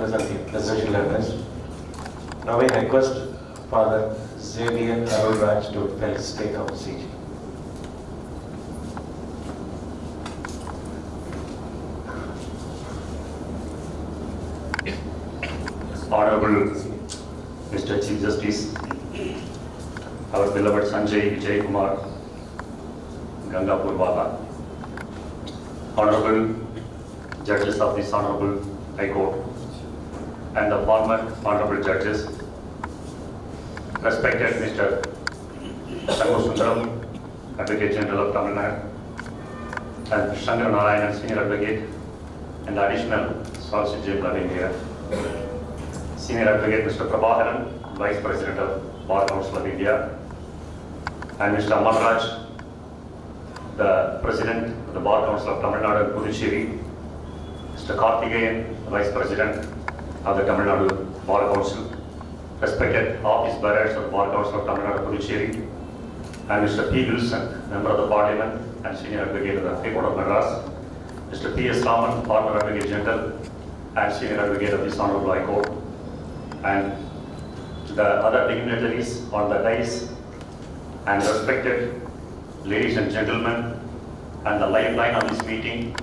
present the presidential address. Now I request Father Xavier Arul Raj to felicitate our CG. Hon'ble Mr. Chief Justice, our beloved Sanjay, Vijaykumar, Gangapurwala, Honorable Judges of this Honorable High Court, and the former Honorable Judges, respected Mr. Sanjay, Advocate General of Tamil Nadu, and Shankar Narayanan, Senior Advocate, and the additional Solicitor General of India, Senior Advocate Mr. Prabhakaran, Vice President of Bar Council of India, and Mr. Madras, the President of the Bar Council of Tamil Nadu and Puducherry, Mr. Karthikeyan, Vice President of the Tamil Nadu Bar Council, respected office bearers of the Bar Council of Tamil Nadu and Puducherry, and Mr. P. Wilson, Member of the Parliament and Senior Advocate of the High Court of Madras, Mr. P. S. Raman, former Advocate General and Senior Advocate of this Honorable High Court, and the other dignitaries on the dais, and respected ladies and gentlemen, and the lifeline of this meeting,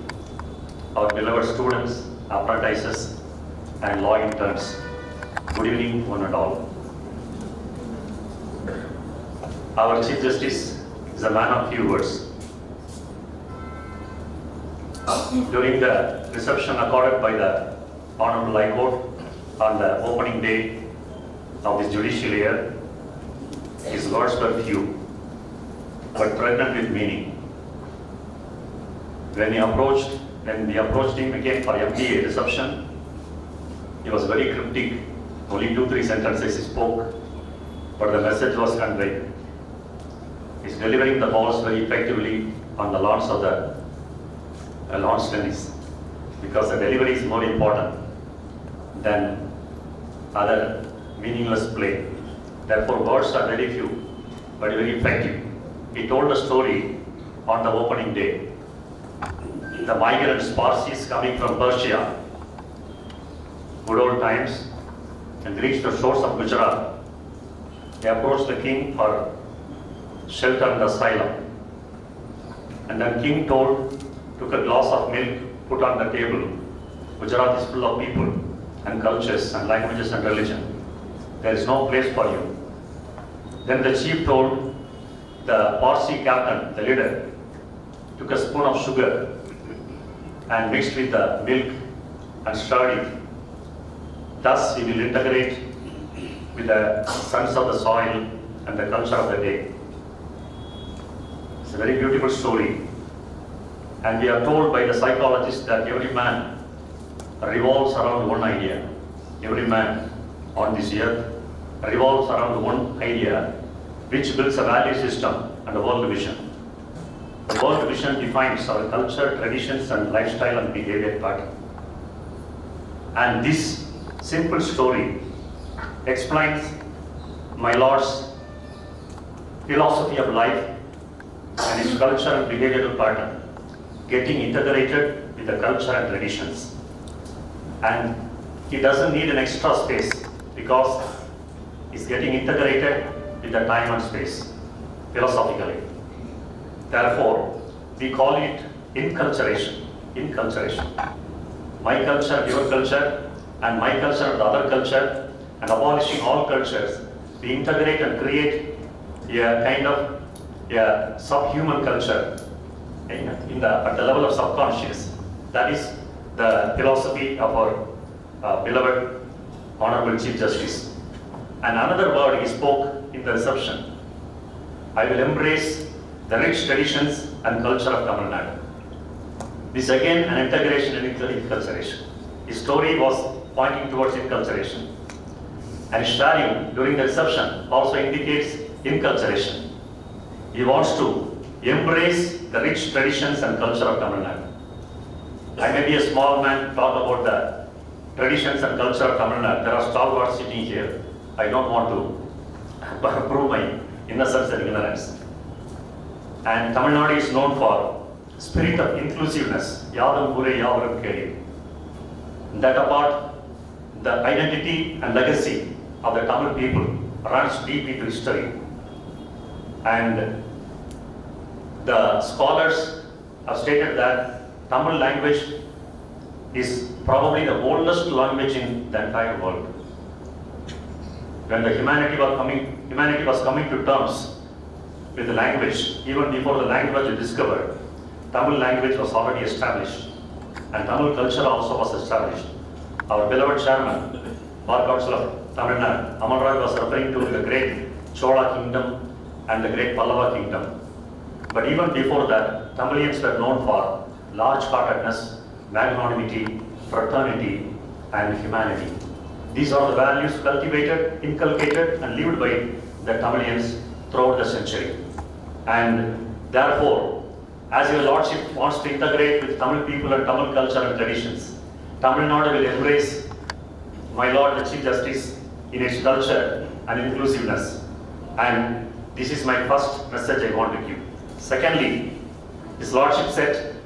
our beloved students, apprentices, and law interns. Good evening, one and all. Our Chief Justice is a man of few words. During the reception accorded by the Honorable High Court on the opening day of this judicial year, his words were few, but pregnant with meaning. When we approached him again for MBA reception, he was very cryptic. Only 2-3 sentences he spoke, but the message was conveyed. He's delivering the balls very effectively on the lawns of the lawn tennis, because the delivery is more important than other meaningless play. Therefore, words are very few, but very effective. He told a story on the opening day. The migrants, Parsis coming from Persia, good old times, and reached the shores of Gujarat. They approached the king for shelter and asylum. And then king took a glass of milk, put on the table. Gujarat is full of people and cultures and languages and religion. There is no place for you. Then the chief told the Parsi captain, the leader, took a spoon of sugar and mixed with the milk and stirred it. Thus he will integrate with the sons of the soil and the culture of the day. It's a very beautiful story. And we are told by the psychologists that every man revolves around one idea. Every man on this earth revolves around one idea which builds a value system and a world vision. The world vision defines our culture, traditions, and lifestyle and behavior pattern. And this simple story explains my Lord's philosophy of life and his culture and behavioral pattern, getting integrated with the culture and traditions. And he doesn't need an extra space because he's getting integrated with the time and space, philosophically. Therefore, we call it inculturation. Inculturation. My culture, your culture, and my culture and the other culture, and abolishing all cultures, we integrate and create a kind of a subhuman culture at the level of subconscious. That is the philosophy of our beloved Honorable Chief Justice. And another word he spoke in the reception: I will embrace the rich traditions and culture of Tamil Nadu. This again an integration and inculturation. His story was pointing towards inculturation. And sharing during the reception also indicates inculturation. He wants to embrace the rich traditions and culture of Tamil Nadu. I may be a small man, talk about the traditions and culture of Tamil Nadu. There are stalwarts sitting here. I don't want to prove my innocence and ignorance. And Tamil Nadu is known for spirit of inclusiveness. Yadam Pure Yavaram Keri. That apart, the identity and legacy of the Tamil people runs deep into history. And the scholars have stated that Tamil language is probably the oldest language in the entire world. When the humanity was coming to terms with the language, even before the language was discovered, Tamil language was already established, and Tamil culture also was established. Our beloved chairman, Bar Council of Tamil Nadu, Amal Raj, was referring to the great Chola kingdom and the great Pallava kingdom. But even before that, Tamilians were known for large-heartedness, magnanimity, fraternity, and humanity. These are the values cultivated, inculcated, and lived by the Tamilians throughout the century. And therefore, as your Lordship wants to integrate with Tamil people and Tamil culture and traditions, Tamil Nadu will embrace my Lord the Chief Justice in its culture and inclusiveness. And this is my first message I want to give. Secondly, His Lordship said,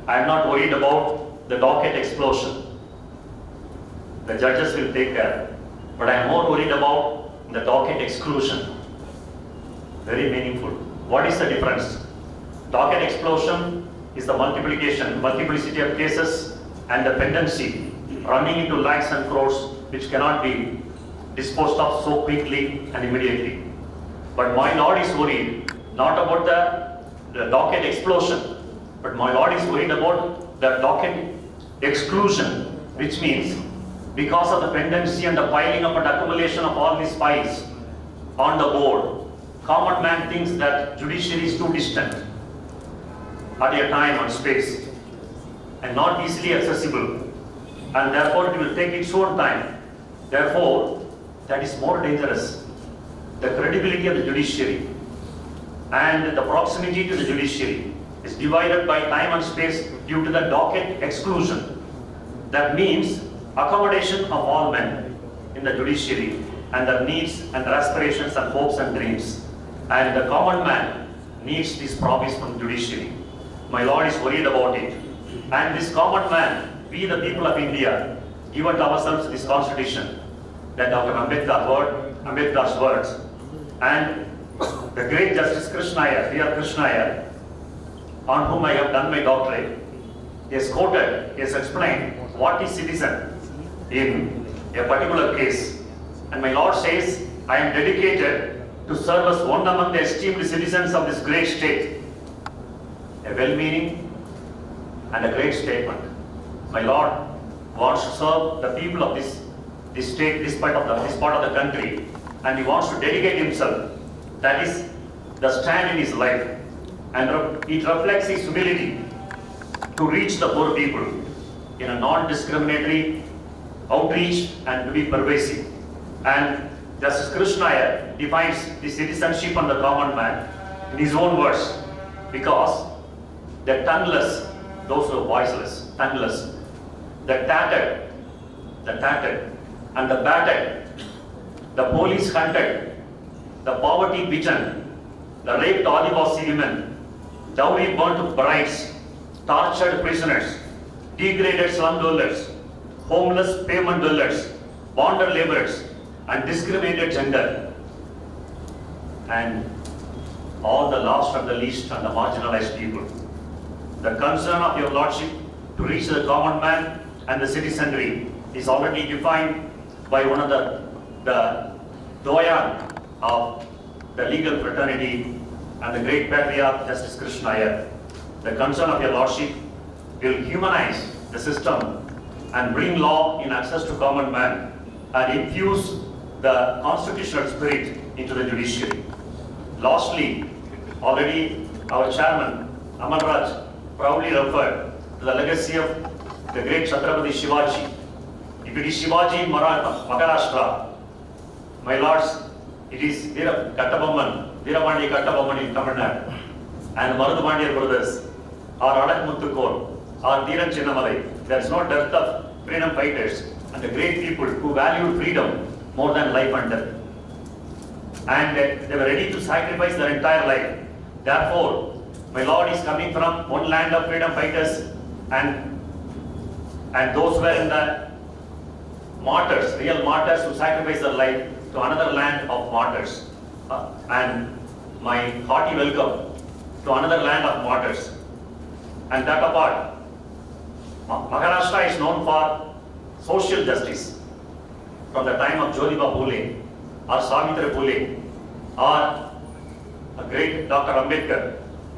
I am not worried about the docket explosion. The judges will take care. But I am more worried about the docket exclusion. Very meaningful. What is the difference? Docket explosion is the multiplicity of cases and the pendency running into lakhs and crores which cannot be disposed of so quickly and immediately. But my Lord is worried not about the docket explosion, but my Lord is worried about the docket exclusion, which means because of the pendency and the piling up and accumulation of all these files on the board, common man thinks that judiciary is too distant at a time and space and not easily accessible, and therefore it will take its own time. Therefore, that is more dangerous. The credibility of the judiciary and the proximity to the judiciary is divided by time and space due to the docket exclusion. That means accommodation of all men in the judiciary and their needs and their aspirations and hopes and dreams. And the common man needs this promise from judiciary. My Lord is worried about it. And this common man, we the people of India, give unto ourselves this constitution that Dr. Ambedkar's words, and the great Justice Krishna Iyer, dear Krishna Iyer, on whom I have done my doctorate, he has quoted, he has explained what is citizen in a particular case. And my Lord says, I am dedicated to serve as one among the esteemed citizens of this great state. A well-meaning and a great statement. My Lord wants to serve the people of this state, this part of the country, and he wants to dedicate himself. That is the stand in his life, and it reflects his humility to reach the poor people in a non-discriminatory outreach and to be pervasive. And Justice Krishna Iyer defines the citizenship and the common man in his own words, because the tongueless, those who are voiceless, tongueless, the tattered and the battered, the police hunted, the poverty bitten, the raped Adivasi women, dowry burnt brides, tortured prisoners, degraded slum dwellers, homeless pavement dwellers, bonded laborers, and discriminated gender, and all the lost and the least and the marginalized people. The concern of your Lordship to reach the common man and the citizenry is already defined by one of the doyen of the legal fraternity and the great patriarch Justice Krishna Iyer. The concern of your Lordship will humanize the system and bring law in access to common man and infuse the constitutional spirit into the judiciary. Lastly, already our chairman, Amal Raj, proudly referred to the legacy of the great Chhatrapati Shivaji. If it is Shivaji in Maharashtra, my lords, it is Veeramani Kattabomman in Tamil Nadu, and Marudhubandiya brothers, or Adak Muthukol, or Dhiran Chinnamalai. There is no dearth of freedom fighters and the great people who valued freedom more than life and death. And they were ready to sacrifice their entire life. Therefore, my Lord is coming from one land of freedom fighters and those who were in the martyrs, real martyrs who sacrificed their life to another land of martyrs. And my hearty welcome to another land of martyrs. And that apart, Maharashtra is known for social justice. From the time of Jyotiba Phule or Savitri Phule or a great Dr. Ambedkar,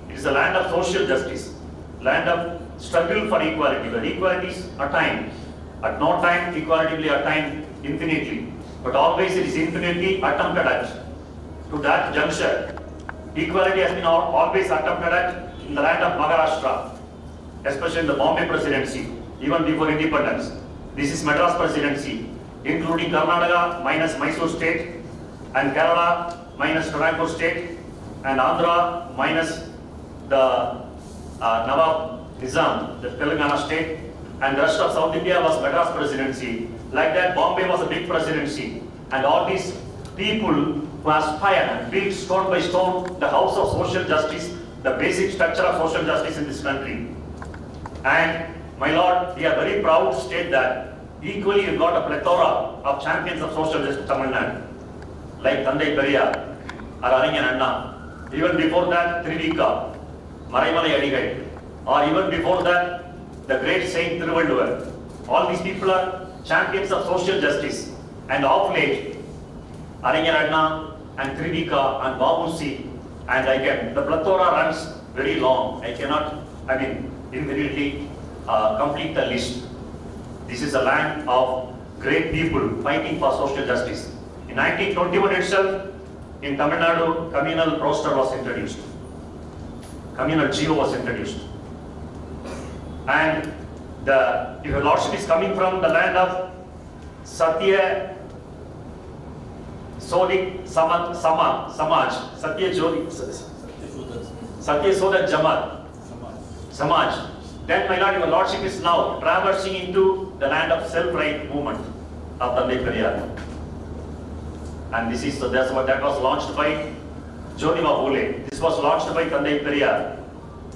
it is a land of social justice, land of struggle for equality, where equality is attained. At no time equality will be attained infinitely, but always it is infinitely attempted at. To that juncture, equality has been always attempted at in the land of Maharashtra, especially in the Bombay presidency, even before independence. This is Madras presidency, including Karnataka minus Mysore state, and Kerala minus Tirupur state, and Andhra minus the Nawab Nizam, the Telangana state, and the rest of South India was Madras presidency. Like that, Bombay was a big presidency, and all these people who aspire and build stone by stone the house of social justice, the basic structure of social justice in this country. And my lord, we are very proud to state that equally you got a plethora of champions of social justice in Tamil Nadu, like Thandai Periyar or Aringan Anna. Even before that, Trivika, Maraimalai Adigai, or even before that, the great Saint Thiruvalluvar. All these people are champions of social justice. And of late, Aringan Anna and Trivika and Babusi, and the plethora runs very long. I cannot, immediately complete the list. This is a land of great people fighting for social justice. In 1921 itself, in Tamil Nadu, communal roster was introduced. Communal GO was introduced. And if your lordship is coming from the land of Satya Sodik Samaj, Satya Sodak Samaj, then my lord, your lordship is now traversing into the land of self-right movement of Thandai Periyar. And that was launched by Jyotiba Phule. This was launched by Thandai Periyar.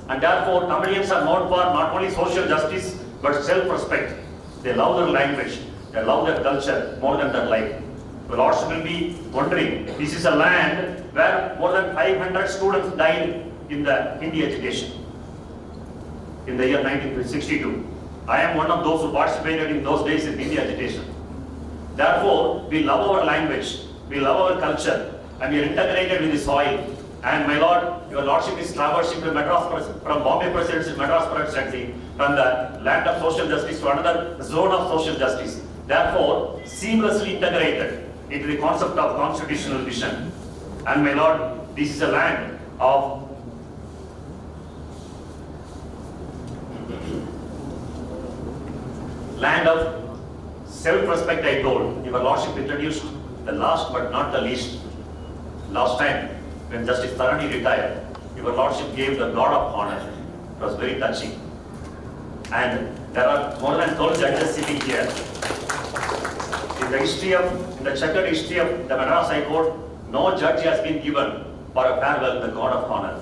And therefore, Tamilians are known for not only social justice, but self-respect. They love their language, they love their culture more than their life. The lords will be wondering, this is a land where more than 500 students died in the Hindi education in the year 1962. I am one of those who participated in those days in Hindi education. Therefore, we love our language, we love our culture, and we are integrated with the soil. And my lord, your lordship is traversing from Bombay presidency to Madras presidency, from the land of social justice to another zone of social justice. Therefore, seamlessly integrated into the concept of constitutional vision. And my lord, this is a land of self-respect. I told your lordship introduced the last but not the least. Last time, when Justice Tharani retired, your lordship gave the God of honor. It was very touching. And there are more than 12 judges sitting here. In the checkered history of the Madras High Court, no judge has been given for a farewell the God of honor.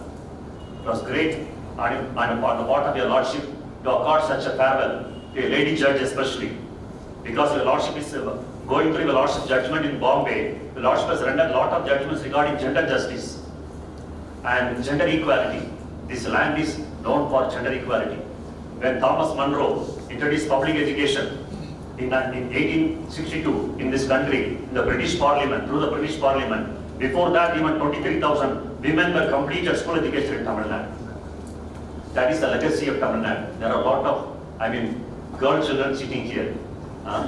It was great on the part of your lordship to accord such a farewell to a lady judge especially. Because your lordship is going through your lordship judgment in Bombay, the lordship has rendered a lot of judgments regarding gender justice and gender equality. This land is known for gender equality. When Thomas Munro introduced public education in 1862 in this country, in the British Parliament, through the British Parliament, before that even 23,000 women were completed school education in Tamil Nadu. That is the legacy of Tamil Nadu. There are a lot of, girl children sitting here.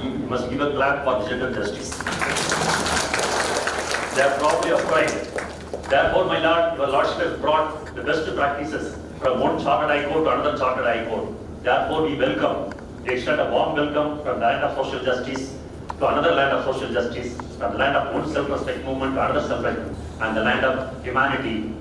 You must give a clap for the gender justice. They are probably of pride. Therefore, my lord, your lordship has brought the best practices from one chartered high court to another chartered high court. Therefore, we extend a warm welcome from the land of social justice to another land of social justice, from the land of one self-respect movement to another self-respect, and the land of humanity